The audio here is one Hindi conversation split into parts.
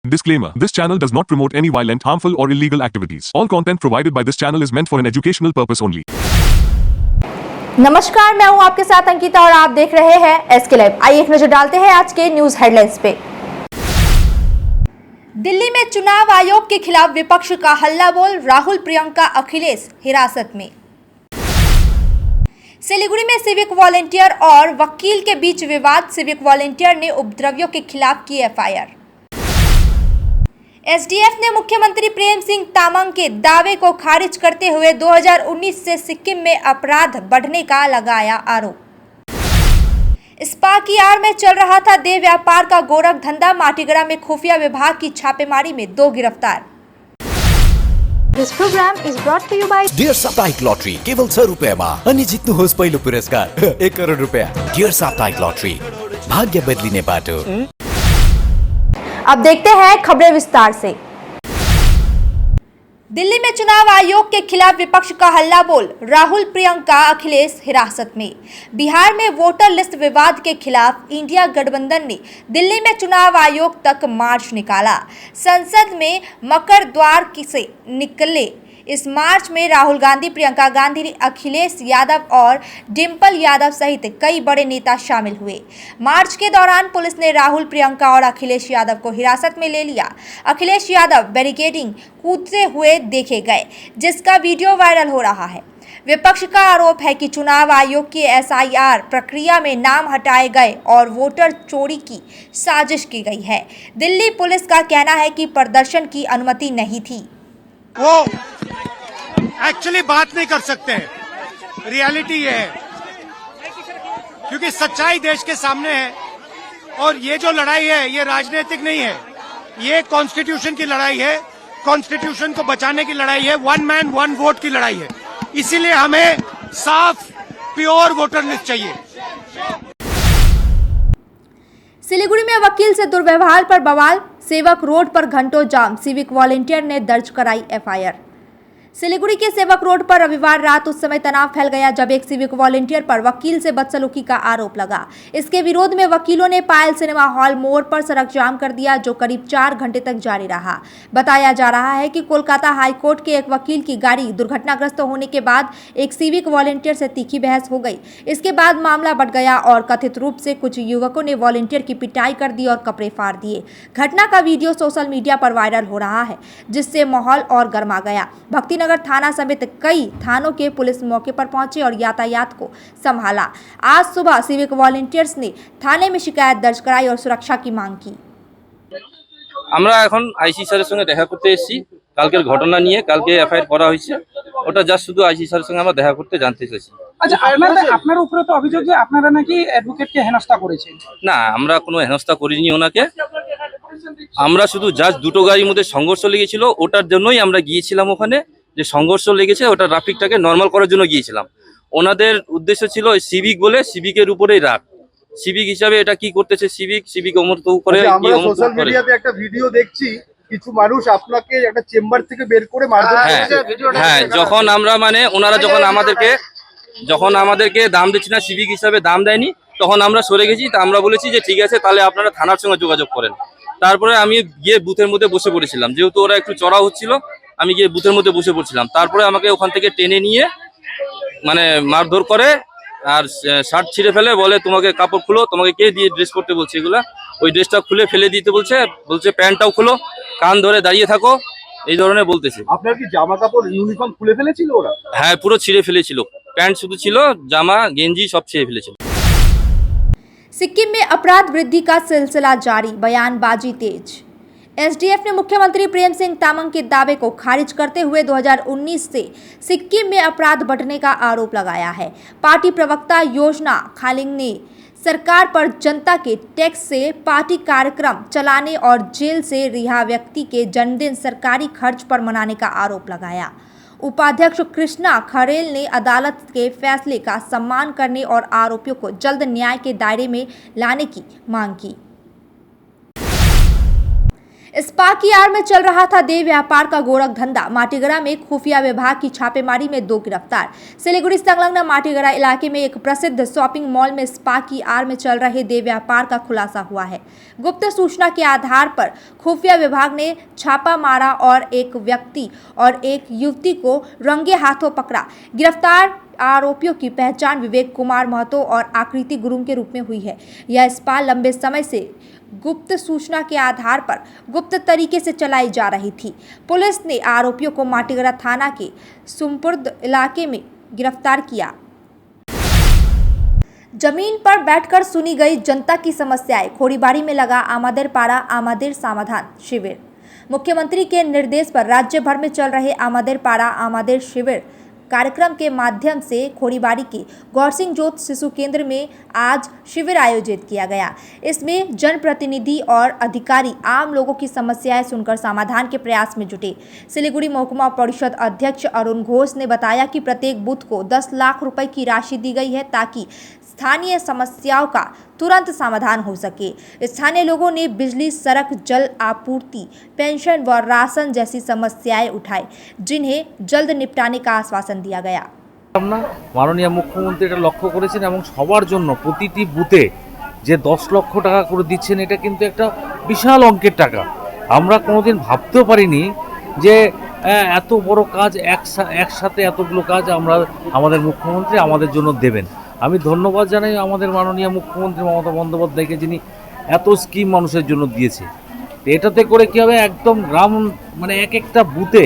Disclaimer: This channel does not promote any violent, harmful, or illegal activities. All content provided by this channel is meant for an educational purpose only. नमस्कार, मैं हूं आपके साथ अंकिता और आप देख रहे हैं एसके लाइव। आइए एक नजर डालते हैं आज के न्यूज हेडलाइंस पे। दिल्ली में चुनाव आयोग के खिलाफ विपक्ष का हल्ला बोल, राहुल प्रियंका अखिलेश हिरासत में। सिलीगुड़ी में सिविक वॉलंटियर और वकील के बीच विवाद, सिविक वॉलंटियर ने उपद्रवियों के खिलाफ की एफआईआर। एसडीएफ ने मुख्यमंत्री प्रेम सिंह तामांग के दावे को खारिज करते हुए 2019 से सिक्किम में अपराध बढ़ने का लगाया आरोप। स्पा की आड़ में चल रहा था देह व्यापार का गोरख धंधा, माटीगड़ा में खुफिया विभाग की छापेमारी में 2 गिरफ्तार। This program is brought to you by dear साप्ताहिक लॉटरी केवल 100 रुपैयामा अनि जित्नुहोस् पहिलो पुरस्कार 1 करोड रुपैयाँ। डियर साप्ताहिक लॉटरी, भाग्य बदलिने बाटो। अब देखते हैं खबरें विस्तार से। दिल्ली में चुनाव आयोग के खिलाफ विपक्ष का हल्ला बोल, राहुल प्रियंका अखिलेश हिरासत में। बिहार में वोटर लिस्ट विवाद के खिलाफ इंडिया गठबंधन ने दिल्ली में चुनाव आयोग तक मार्च निकाला। संसद में मकर द्वार से निकले इस मार्च में राहुल गांधी, प्रियंका गांधी, अखिलेश यादव और डिम्पल यादव सहित कई बड़े नेता शामिल हुए। मार्च के दौरान पुलिस ने राहुल, प्रियंका और अखिलेश यादव को हिरासत में ले लिया। अखिलेश यादव बैरिकेडिंग कूदते हुए देखे गए, जिसका वीडियो वायरल हो रहा है। विपक्ष का आरोप है कि चुनाव आयोग की एसआईआर प्रक्रिया में नाम हटाए गए और वोटर चोरी की साजिश की गई है। दिल्ली पुलिस का कहना है कि प्रदर्शन की अनुमति नहीं थी। वो एक्चुअली बात नहीं कर सकते हैं। रियलिटी ये है, क्योंकि सच्चाई देश के सामने है और ये जो लड़ाई है ये राजनीतिक नहीं है, ये कॉन्स्टिट्यूशन की लड़ाई है, कॉन्स्टिट्यूशन को बचाने की लड़ाई है, 1 मैन 1 वोट की लड़ाई है। इसीलिए हमें साफ प्योर वोटर लिस्ट चाहिए। सिलीगुड़ी में वकील से दुर्व्यवहार पर बवाल, सेवक रोड पर घंटों जाम, सिविक वॉलंटियर ने दर्ज कराई एफआईआर। सिलीगुड़ी के सेवक रोड पर रविवार रात उस समय तनाव फैल गया जब एक सिविक वॉलंटियर पर वकील से बदसलूकी का आरोप लगा। इसके विरोध में वकीलों ने पायल सिनेमा हॉल मोड़ पर सड़क जाम कर दिया, जो करीब 4 घंटे तक जारी रहा। बताया जा रहा है कि कोलकाता हाईकोर्ट के एक वकील की गाड़ी दुर्घटनाग्रस्त होने के बाद एक सिविक वॉलंटियर से तीखी बहस हो गई। इसके बाद मामला बढ़ गया और कथित रूप से कुछ युवकों ने वॉलंटियर की पिटाई कर दी और कपड़े फाड़ दिए। घटना का वीडियो सोशल मीडिया पर वायरल हो रहा है, जिससे माहौल और गर्मा गया। भक्तिनगर थाना समेत कई थानों के पुलिस मौके पर पहुंचे और यातायात को संभाला। आज सुबह सिविक वॉलंटियर्स ने थाने में शिकायत दर्ज कराई और सुरक्षा की मांग की। আমরা এখন আইসি স্যারের সঙ্গে দেখা করতে এসেছি কালকের ঘটনা নিয়ে। কালকে এফআইআর করা হয়েছে, ওটা জাস্ট শুধু আইসি স্যারের সঙ্গে আমরা দেখা করতে জানতে চাইছি। আচ্ছা, আপনার উপরে তো অভিযোগ যে আপনারা নাকি অ্যাডভোকেটকে হেনস্থা করেছেন। না, আমরা কোনো হেনস্থা করিনি ওনাকে। আমরা শুধু জাস্ট দুটো গাড়ির মধ্যে সংঘর্ষ লেগেছিল, ওটার জন্যই আমরা গিয়েছিলাম ওখানে। যে সংঘর্ষ লেগেছে ওটা ট্রাফিকটাকে নর্মাল করার জন্য গিয়েছিলাম। ওনাদের উদ্দেশ্য ছিল সিভিক বলে, সিভিকের উপরেই রাগ। সিভিক হিসাবে এটা কি করতেছে, সিভিক অমত করে। আমরা সোশ্যাল মিডিয়াতে একটা ভিডিও দেখছি, কিছু মানুষ আপনাকে একটা চেম্বার থেকে বের করে মারধর করছে। হ্যাঁ, যখন আমরা মানে ওনারা যখন আমাদেরকে দাম দিচ্ছি না, সিভিক হিসাবে দাম দেয়নি, তখন আমরা সরে গেছি। তা আমরা বলেছি যে ঠিক আছে, তাহলে আপনারা থানার সঙ্গে যোগাযোগ করেন। তারপরে আমি গিয়ে বুথের মধ্যে বসে পড়েছিলাম, যেহেতু ওরা একটু চড়া হচ্ছিল। আমি গিয়ে বুথের মধ্যে বসে পড়ছিলাম। তারপরে আমাকে ওখান থেকে টেনে নিয়ে মানে মারধর করে আর শার্ট ছিঁড়ে ফেলে, বলে তোমাকে কাপড় খুলো, তোমাকে কে দিয়ে ড্রেস করতে বলছে এগুলা। ওই ড্রেসটা খুলে ফেলে দিতে বলছে প্যান্টটাও খুলো, কান ধরে দাঁড়িয়ে থাকো, এই ধরনের বলতেছে। আপনার কি জামা কাপড় ইউনিফর্ম খুলে ফেলেছিল ওরা? হ্যাঁ, পুরো ছিঁড়ে ফেলেছিল, প্যান্ট শুধু ছিল, জামা গেঞ্জি সব ছিঁড়ে ফেলেছিল। सिक्किम में अपराध वृद्धि का सिलसिला जारी, बयानबाजी तेज। एसडीएफ ने मुख्यमंत्री प्रेम सिंह तामांग के दावे को खारिज करते हुए 2019 से सिक्किम में अपराध बढ़ने का आरोप लगाया है। पार्टी प्रवक्ता योजना खालिंग ने सरकार पर जनता के टैक्स से पार्टी कार्यक्रम चलाने और जेल से रिहा व्यक्ति के जन्मदिन सरकारी खर्च पर मनाने का आरोप लगाया। उपाध्यक्ष कृष्णा खरेल ने अदालत के फैसले का सम्मान करने और आरोपियों को जल्द न्याय के दायरे में लाने की मांग की। स्पा की आड़ में चल रहा था देह व्यापार का गोरख धंधा। माटीगड़ा में खुफिया विभाग की छापेमारी में 2 गिरफ्तार। सिलीगुड़ी संलग्न माटीगड़ा इलाके में एक प्रसिद्ध शॉपिंग मॉल में स्पा की आड़ में चल रहे देह व्यापार का खुलासा हुआ है। गुप्त सूचना के आधार पर खुफिया विभाग ने छापा मारा और एक व्यक्ति और एक युवती को रंगे हाथों पकड़ा। गिरफ्तार आरोपियों की पहचान विवेक कुमार महतो और आकृति गुरुंग के रूप में हुई है। यह स्पा लंबे समय से गुप्त सूचना के आधार पर गुप्त तरीके से चलाई जा रही थी। पुलिस ने आरोपियों को माटीगड़ा थाना के सुमपुर्द इलाके में गिरफ्तार किया। जमीन पर बैठकर सुनी गई जनता की समस्याएं। खोरीबाड़ी में लगा आमादेर पारा आमादेर समाधान शिविर। मुख्यमंत्री के निर्देश पर राज्य भर में चल रहे आमादेर पारा आमादेर शिविर कार्यक्रम के माध्यम से खोरीबाड़ी के गौरसिंह जोत शिशु केंद्र में आज शिविर आयोजित किया गया। इसमें जनप्रतिनिधि और अधिकारी आम लोगों की समस्याएं सुनकर समाधान के प्रयास में जुटे। सिलीगुड़ी महकुमा परिषद अध्यक्ष अरुण घोष ने बताया कि प्रत्येक बूथ को 10 लाख रुपए की राशि दी गई है ताकि स्थानीय समस्याओं का तुरंत समाधान हो सके। स्थानीय लोगों ने बिजली, सड़क, जल आपूर्ति, पेंशन व राशन जैसी समस्याएं उठाई, जिन्हें जल्द निपटाने का आश्वासन दिया गया। माननीय मुख्यमंत्री এটা লক্ষ্য করেছেন এবং সবার জন্য প্রতিটি বুথে যে 10 লক্ষ টাকা করে দিচ্ছেন এটা কিন্তু একটা বিশাল অঙ্কের টাকা। আমরা কোনোদিন ভাবতেও পারিনি যে এত বড় কাজ একসাথে এতগুলো কাজ আমরা আমাদের মুখ্যমন্ত্রী আমাদের জন্য দেবেন। আমি ধন্যবাদ জানাই আমাদের মাননীয় মুখ্যমন্ত্রী মমতা বন্দ্যোপাধ্যায়কে, যিনি এত স্কিম মানুষের জন্য দিয়েছে। এটাতে করে কী হবে, একদম গ্রাম মানে এক একটা বুথে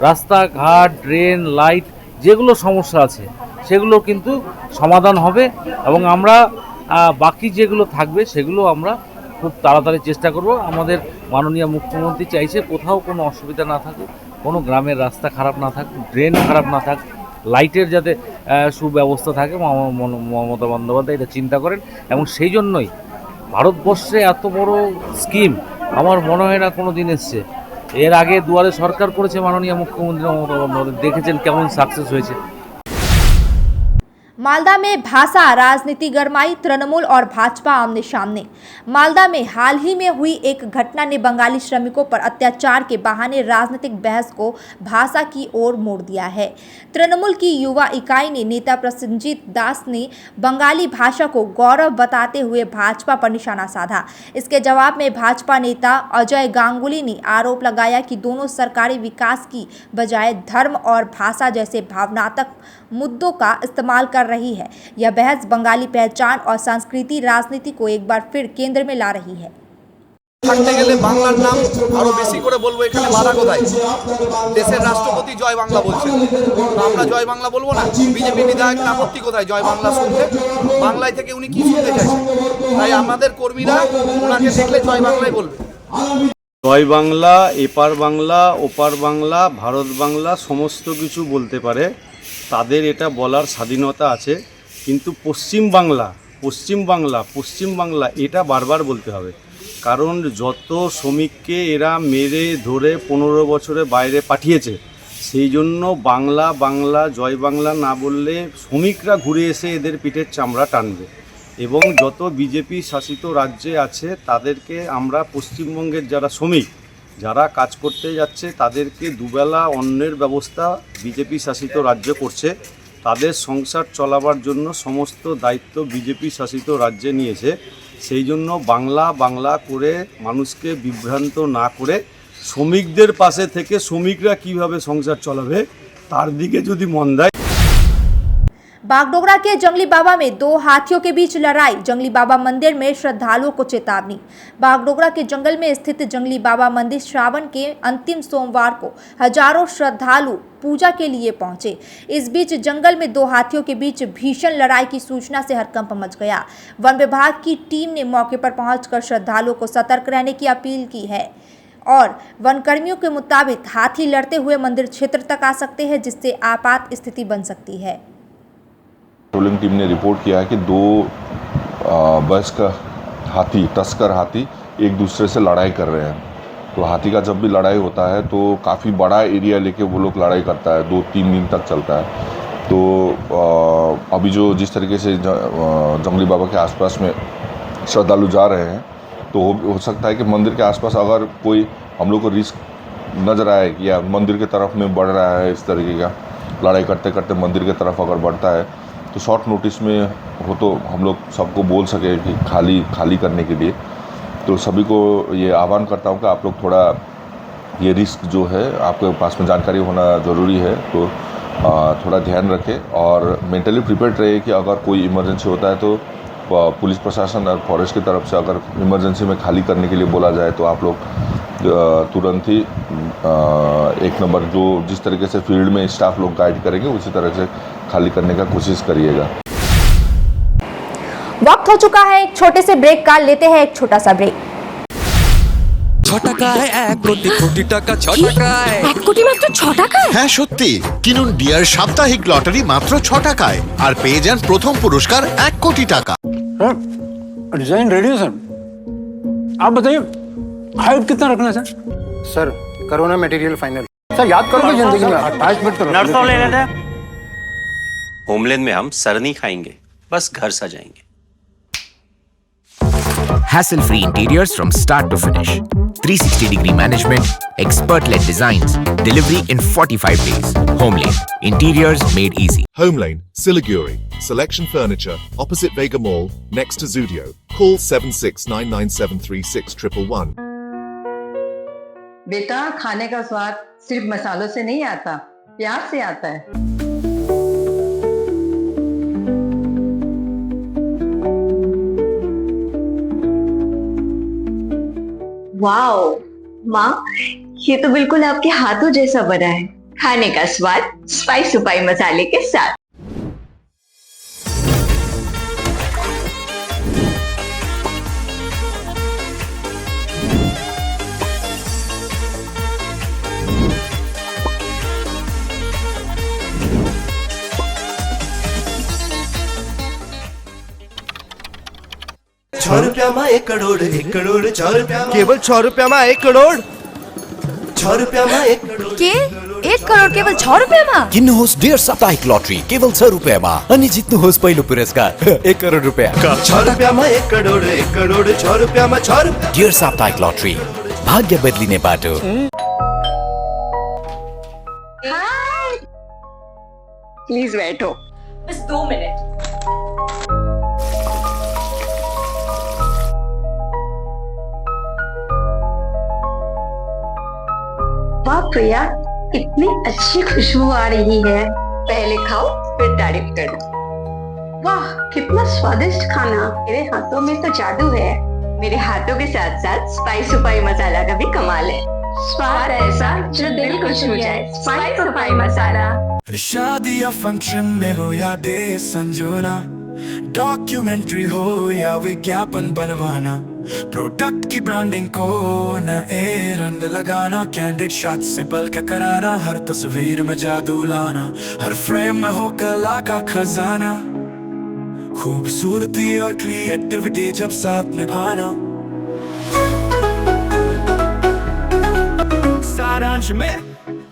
রাস্তাঘাট, ড্রেন, লাইট যেগুলো সমস্যা আছে সেগুলো কিন্তু সমাধান হবে এবং আমরা বাকি যেগুলো থাকবে সেগুলো আমরা খুব তাড়াতাড়ি চেষ্টা করব। আমাদের মাননীয় মুখ্যমন্ত্রী চাইছে কোথাও কোনো অসুবিধা না থাকুক, কোনো গ্রামের রাস্তা খারাপ না থাকুক, ড্রেন খারাপ না থাকুক, লাইটের যাতে সুব্যবস্থা থাকে। মমতা বন্দ্যোপাধ্যায় এটা চিন্তা করেন এবং সেই জন্যই ভারতবর্ষে এত বড় স্কিম আমার মনে হয় না কোনো দিন এসছে। এর আগে দুয়ারে সরকার করেছে মাননীয় মুখ্যমন্ত্রী মমতা বন্দ্যোপাধ্যায়, দেখেছেন কেমন সাকসেস হয়েছে। मालदा में भाषा राजनीति गरमाई, तृणमूल और भाजपा आमने सामने। मालदा में हाल ही में हुई एक घटना ने बंगाली श्रमिकों पर अत्याचार के बहाने राजनीतिक बहस को भाषा की ओर मोड़ दिया है। तृणमूल की युवा इकाई ने नेता प्रसन्नजीत दास ने बंगाली भाषा को गौरव बताते हुए भाजपा पर निशाना साधा। इसके जवाब में भाजपा नेता अजय गांगुली ने आरोप लगाया कि दोनों सरकारी विकास की बजाय धर्म और भाषा जैसे भावनात्मक मुद्दों का इस्तेमाल कर रही है। यह बहस बंगाली पहचान और संस्कृति राजनीति को एक बार फिर केंद्र में ला रही है। থাকতে গেলে বাংলার নাম আরো বেশি করে বলবো। এখানে বাধা কোথায়? দেশের রাষ্ট্রপতি জয় বাংলা বলছেন, আমরা জয় বাংলা বলবো না? বিজেপি বিধায়ক আপত্তি কোথায় জয় বাংলা শুনতে? বাংলায় থেকে উনি কি শুনতে চাইছেন? তাই আমাদের কর্মীরা ওনাকে দেখলে জয় বাংলাই বলবে। জয় বাংলা, এপার বাংলা, ওপার বাংলা, ভারত বাংলা সমস্ত কিছু বলতে পারে, তাদের এটা বলার স্বাধীনতা আছে। কিন্তু পশ্চিম বাংলা এটা বারবার বলতে হবে, কারণ যত শ্রমিককে এরা মেরে ধরে 15 বছরে বাইরে পাঠিয়েছে, সেই জন্য বাংলা জয় বাংলা না বললে শ্রমিকরা ঘুরে এসে এদের পিঠের চামড়া টানবে। এবং যত বিজেপি শাসিত রাজ্যে আছে তাদেরকে আমরা পশ্চিমবঙ্গের যারা শ্রমিক যারা কাজ করতে যাচ্ছে তাদেরকে দুবেলা অন্নের ব্যবস্থা বিজেপি শাসিত রাজ্য করছে। তাদের সংসার চলাবার জন্য সমস্ত দায়িত্ব বিজেপি শাসিত রাজ্যে নিয়েছে। সেই জন্য বাংলা করে মানুষকে বিভ্রান্ত না করে শ্রমিকদের পাশে থেকে শ্রমিকরা কিভাবে সংসার চলাবে তার দিকে যদি মন দেয়। बागडोगरा के जंगली बाबा में 2 हाथियों के बीच लड़ाई, जंगली बाबा मंदिर में श्रद्धालुओं को चेतावनी। बागडोगरा के जंगल में स्थित जंगली बाबा मंदिर श्रावण के अंतिम सोमवार को हजारों श्रद्धालु पूजा के लिए पहुंचे। इस बीच जंगल में 2 हाथियों के बीच भीषण लड़ाई की सूचना से हड़कंप मच गया। वन विभाग की टीम ने मौके पर पहुंचकर श्रद्धालुओं को सतर्क रहने की अपील की है और वनकर्मियों के मुताबिक हाथी लड़ते हुए मंदिर क्षेत्र तक आ सकते हैं, जिससे आपात स्थिति बन सकती है। पेट्रोलिंग टीम ने रिपोर्ट किया है कि 2 वयस्क हाथी, तस्कर हाथी एक दूसरे से लड़ाई कर रहे हैं। तो हाथी का जब भी लड़ाई होता है तो काफ़ी बड़ा एरिया लेके वो लोग लड़ाई करता है, 2-3 दिन तक चलता है। तो अभी जो जिस तरीके से जंगली बाबा के आसपास में श्रद्धालु जा रहे हैं तो हो सकता है कि मंदिर के आसपास अगर कोई हम लोग को रिस्क नज़र आए कि या मंदिर की तरफ में बढ़ रहा है, इस तरीके का लड़ाई करते करते मंदिर की तरफ अगर बढ़ता है, तो शॉर्ट नोटिस में हो तो हम लोग सबको बोल सके कि खाली करने के लिए। तो सभी को ये आह्वान करता हूँ कि आप लोग थोड़ा ये रिस्क जो है आपके पास में जानकारी होना ज़रूरी है, तो थोड़ा ध्यान रखें और मेंटली प्रिपेयर्ड रहे कि अगर कोई इमरजेंसी होता है तो पुलिस प्रशासन और फॉरेस्ट की तरफ से अगर इमरजेंसी में खाली करने के लिए बोला जाए तो आप लोग तुरंत ही एक नंबर जो जिस तरीके से फील्ड में स्टाफ लोग गाइड करेंगे उसी तरह से खाली करने का कोशिश करिएगा। वक्त हो चुका है एक छोटे से ब्रेक का, लेते हैं एक छोटा सा ब्रेक। হ্যাঁ সত্যি কিনুন ডিয়ার সাপ্তাহিক লটারি মাত্র 6 টাকায় আর পেয়ে যান প্রথম পুরস্কার 1 কোটি টাকা। डिजाइन रेडी है सर, आप बताइए हाइट कितना रखना है sir corona material final. Sir याद करोगे जिंदगी में अटैचमेंट तो नर्सों ले लेते हैं। होमलैंड में हम सर नहीं खाएंगे, बस घर सजाएंगे। Hassle-free interiors from start to finish. 360-degree management, expert-led designs, delivery in 45 days. Homelane, interiors made easy. Homelane, Siliguri, Selection Furniture, opposite Vega Mall, next to Zudio. Call 7699736111. बेटा, खाने का स्वाद सिर्फ मसालों से नहीं आता, प्यार से आता है। वाओ माँ, ये तो बिल्कुल आपके हाथों जैसा बना है। खाने का स्वाद स्पाइस सुपाई मसाले के साथ। ₹6 में 1 करोड़ 1 करोड़ ₹6 केवल ₹6 में 1 करोड़ ₹6 में 1 करोड़ के 1 करोड़ केवल ₹6 में किन्नुहोस् डियर साप्ताहिक लटरी केवल ₹6 अनि जित्नुहोस् पहिलो पुरस्कार 1 करोड रुपैयाँ। ₹6 में 1 करोड़ 1 करोड़ ₹6 में ₹6 डियर साप्ताहिक लटरी, भाग्य बदलिने बाटो। प्लीज बैठो, बस 2 मिनट। वाह प्रिया, इतनी अच्छी खुशबू आ रही है। पहले खाओ फिर तारीफ करो। वाह कितना स्वादिष्ट खाना, मेरे हाथों में तो जादू है। मेरे हाथों के साथ साथ स्पाइस सुपाई मसाला का भी कमाल है। स्वाद ऐसा जो दिल खुश हो जाए। स्पाइस सुपाई मसाला। शादी या फंक्शन में हो या डे संजोना, डॉक्यूमेंट्री हो या विज्ञापन बनवाना, प्रोडक्ट की ब्रांडिंग को नए रंग लगाना, कैंडिड शॉट से पल के कराना, हर तस्वीर में जादू लाना, हर फ्रेम में हो कला का खजाना, खूबसूरती और क्रिएटिविटी जब साथ निभाना। सारांश में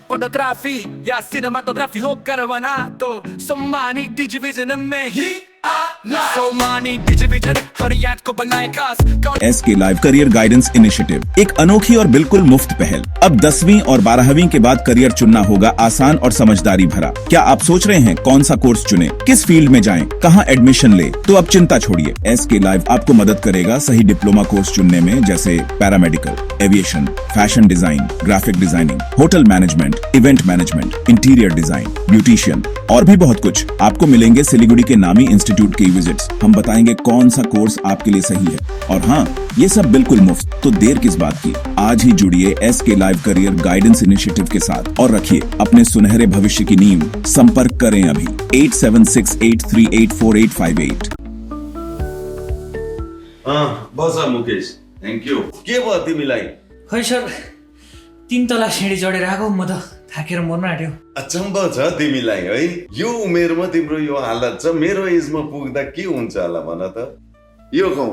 फोटोग्राफी या सिनेमाटोग्राफी हो करवाना, तो सम्मानित डिजिविजन में ही SK live career guidance initiative एक अनोखी और बिल्कुल मुफ्त पहल। अब 10वीं और 12वीं के बाद करियर चुनना होगा आसान और समझदारी भरा। क्या आप सोच रहे हैं कौन सा कोर्स चुने, किस फील्ड में जाएं, कहां एडमिशन ले? तो अब चिंता छोड़िए, SK लाइव आपको मदद करेगा सही डिप्लोमा कोर्स चुनने में, जैसे paramedical, aviation, fashion design, graphic designing, hotel management, event management, interior design, beautician और भी बहुत कुछ। आपको मिलेंगे सिलीगुड़ी के नामी इंस्टीट्यूट की विजिट्स। हम बताएंगे कौन सा कोर्स आपके लिए सही है, और हाँ, ये सब बिल्कुल मुफ्त। तो देर किस बात की, आज ही जुड़िए SK live career guidance initiative के साथ और रखिए अपने सुनहरे भविष्य की नींव। संपर्क करें अभी 8768384858। बस मुकेश, थैंक यू। के भयो तिमीलाई? खै सर, 3 तला सिँढी चढेर आएको, म त थाकेर मर्न आँट्यो। अचम्म छ तिमीलाई है, यो उमेरमा तिम्रो यो हालत छ। मेरो एजमा पुग्दा के हुन्छ होला भन त? यो खाऊ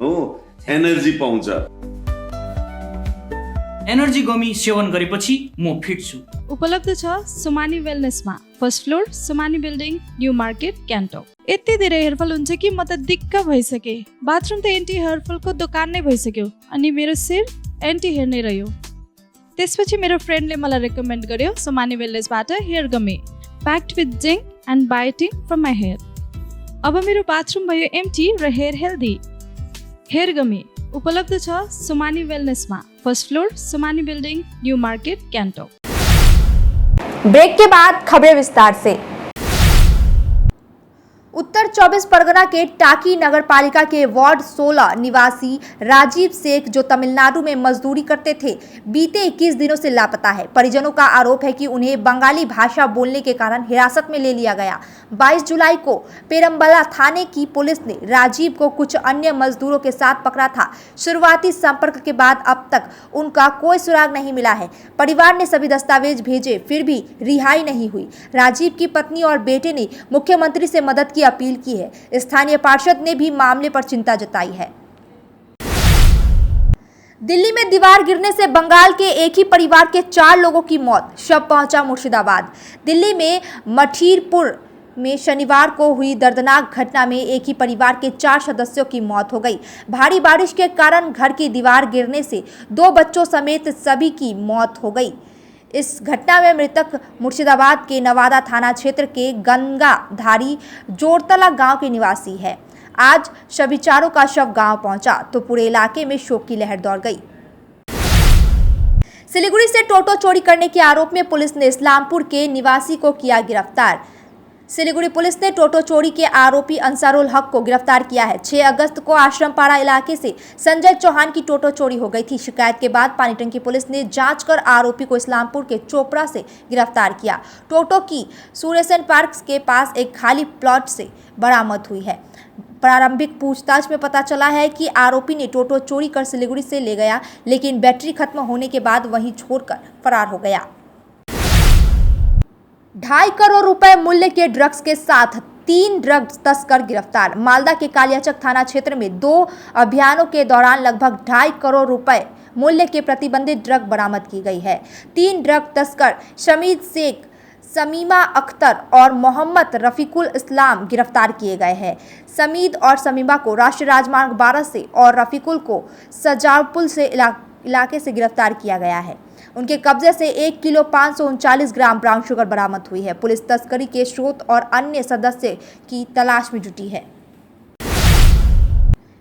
हो, एनर्जी पाउँछ। एनर्जी गमी सेवन गरेपछि म फिट छु। उपलब्ध छ सुमानी वेलनेसमा, first floor Sumani building, new market, Gangtok. यति धेरै हेयरफल हुन्छ कि म त दिक्क भइसके। बाथरुम त एन्टी हेयरफलको दोकान नै भइसक्यो अनि मेरो शिर एन्टी हेयर नै रह्यो। त्यसपछि मेरो फ्रेन्डले मलाई रेकमेन्ड गर्यो सुमानी वेलनेसबाट hair gummy, packed with zinc and biotin from my hair. अब मेरो बाथरुम भयो एम्टी र हेयर हेल्दी। हेयर गमी उपलब्ध छ सुमानी वेलनेसमा, first floor Sumani building, new market, Gangtok. Break के बाद खबरें विस्तार से। उत्तर 24 परगना के टाकी नगर पालिका के वार्ड 16 निवासी राजीव शेख, जो तमिलनाडु में मजदूरी करते थे, बीते 21 दिनों से लापता है। परिजनों का आरोप है कि उन्हें बंगाली भाषा बोलने के कारण हिरासत में ले लिया गया। 22 जुलाई को पेरम्बला थाने की पुलिस ने राजीव को कुछ अन्य मजदूरों के साथ पकड़ा था। शुरुआती संपर्क के बाद अब तक उनका कोई सुराग नहीं मिला है। परिवार ने सभी दस्तावेज भेजे, फिर भी रिहाई नहीं हुई। राजीव की पत्नी और बेटे ने मुख्यमंत्री से मदद की अपील की है। स्थानीय पार्षद ने भी मामले पर चिंता जताई है। दिल्ली में दीवार गिरने से बंगाल के एक ही परिवार के 4 लोगों की मौत, शव पहुंचा मुर्शिदाबाद। दिल्ली में मठीरपुर में शनिवार को हुई दर्दनाक घटना में एक ही परिवार के 4 सदस्यों की मौत हो गई। भारी बारिश के कारण घर की दीवार गिरने से 2 बच्चों समेत सभी की मौत हो गई। इस घटना में मृतक मुर्शिदाबाद के नवादा थाना क्षेत्र के गंगाधारी जोरतला गांव के निवासी है। आज सभी चारों का शव गांव पहुंचा तो पूरे इलाके में शोक की लहर दौड़ गई। सिलीगुड़ी से टोटो चोरी करने के आरोप में पुलिस ने इस्लामपुर के निवासी को किया गिरफ्तार। सिलीगुड़ी पुलिस ने टोटो चोरी के आरोपी अंसारुल हक को गिरफ्तार किया है। 6 अगस्त को आश्रमपाड़ा इलाके से संजय चौहान की टोटो चोरी हो गई थी। शिकायत के बाद पानीटंकी पुलिस ने जांच कर आरोपी को इस्लामपुर के चोपड़ा से गिरफ्तार किया। टोटो की सूर्यसेन पार्क के पास एक खाली प्लॉट से बरामद हुई है। प्रारंभिक पूछताछ में पता चला है कि आरोपी ने टोटो चोरी कर सिलीगुड़ी से ले गया, लेकिन बैटरी खत्म होने के बाद वहीं छोड़कर फरार हो गया। 2.5 करोड़ रुपए मूल्य के ड्रग्स के साथ 3 ड्रग्स तस्कर गिरफ्तार। मालदा के कालियाचक थाना क्षेत्र में 2 अभियानों के दौरान लगभग 2.5 करोड़ रुपए मूल्य के प्रतिबंधित ड्रग बरामद की गई है। 3 ड्रग तस्कर शमीद शेख, समीमा अख्तर और मोहम्मद रफीकुल इस्लाम गिरफ्तार किए गए हैं। समीद और समीमा को राष्ट्रीय राजमार्ग 12 से और रफीकुल को सजापुल से इलाके से गिरफ्तार किया गया है। उनके कब्जे से 1 किलो 539 ग्राम ब्राउन शुगर बरामद हुई है। पुलिस तस्करी के स्रोत और अन्य सदस्य की तलाश में जुटी है।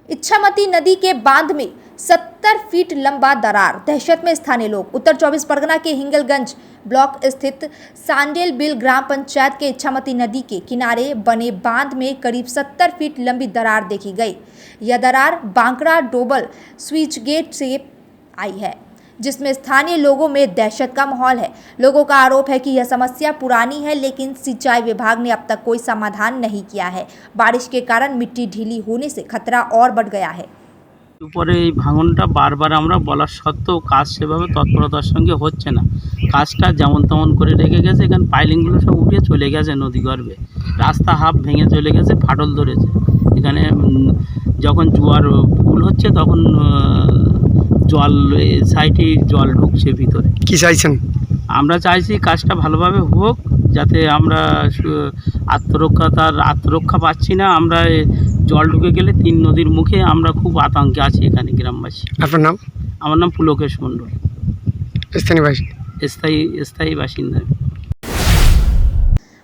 इच्छामती नदी के बांध में 70 फीट लंबा दरार, दहशत में स्थानीय लोग। उत्तर 24 परगना के हिंगलगंज ब्लॉक स्थित सांडेल बिल ग्राम पंचायत के इच्छामती नदी के किनारे बने बांध में करीब 70 फीट लंबी दरार देखी गई। यह दरार बांकड़ा डोबल स्विच गेट से आई है, जिसमें स्थानीय लोगों में दहशत का माहौल है। लोगों का आरोप है कि यह समस्या पुरानी है, लेकिन सिंचाई विभाग ने अब तक कोई समाधान नहीं किया है। बारिश के कारण मिट्टी ढीली होने से खतरा और बढ़ गया है। উপরে এই ভাঙনটা বারবার আমরা বলার সত্ত্বেও কাজ সেভাবে তৎপরতার সঙ্গে হচ্ছে না। কাজটা যেমন তেমন করে রেখে গেছে। এখানে পাইলিংগুলো সব উঠে চলে গেছে নদীগর্ভে। রাস্তা হাফ ভেঙে চলে গেছে, ফাটল ধরেছে। এখানে যখন জোয়ার ফুল হচ্ছে তখন জল সাইডে জল ঢুকছে ভিতরে। কি চাইছেন? আমরা চাইছি কাজটা ভালোভাবে হোক, যাতে আমরা আত্মরক্ষা পাচ্ছি না। আমরা জল ঢুকে গেলে 3 নদীর মুখে আমরা খুব আতঙ্কে আছি এখানে গ্রামবাসী। আপনার নাম? আমার নাম পুলকেশ মণ্ডল, স্থায়ী বাসিন্দা।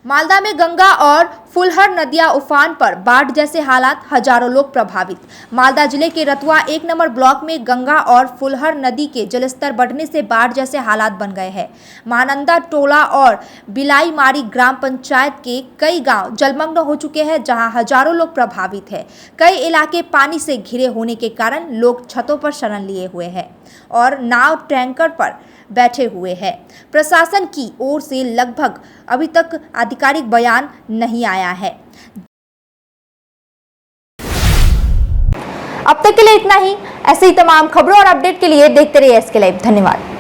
मालदा में गंगा और फुलहर नदियां उफान पर, बाढ़ जैसे हालात, हजारों लोग प्रभावित। मालदा जिले के रतुआ 1 नंबर ब्लॉक में गंगा और फुलहर नदी के जलस्तर बढ़ने से बाढ़ जैसे हालात बन गए हैं। महानंदा टोला और बिलाईमारी ग्राम पंचायत के कई गांव जलमग्न हो चुके हैं, जहां हजारों लोग प्रभावित हैं। कई इलाके पानी से घिरे होने के कारण लोग छतों पर शरण लिए हुए हैं और नाव टैंकर पर बैठे हुए हैं। प्रशासन की ओर से लगभग अभी तक आधिकारिक बयान नहीं आया है। अब तक के लिए इतना ही। ऐसे ही तमाम खबरों और अपडेट के लिए देखते रहिए SK लाइव। धन्यवाद।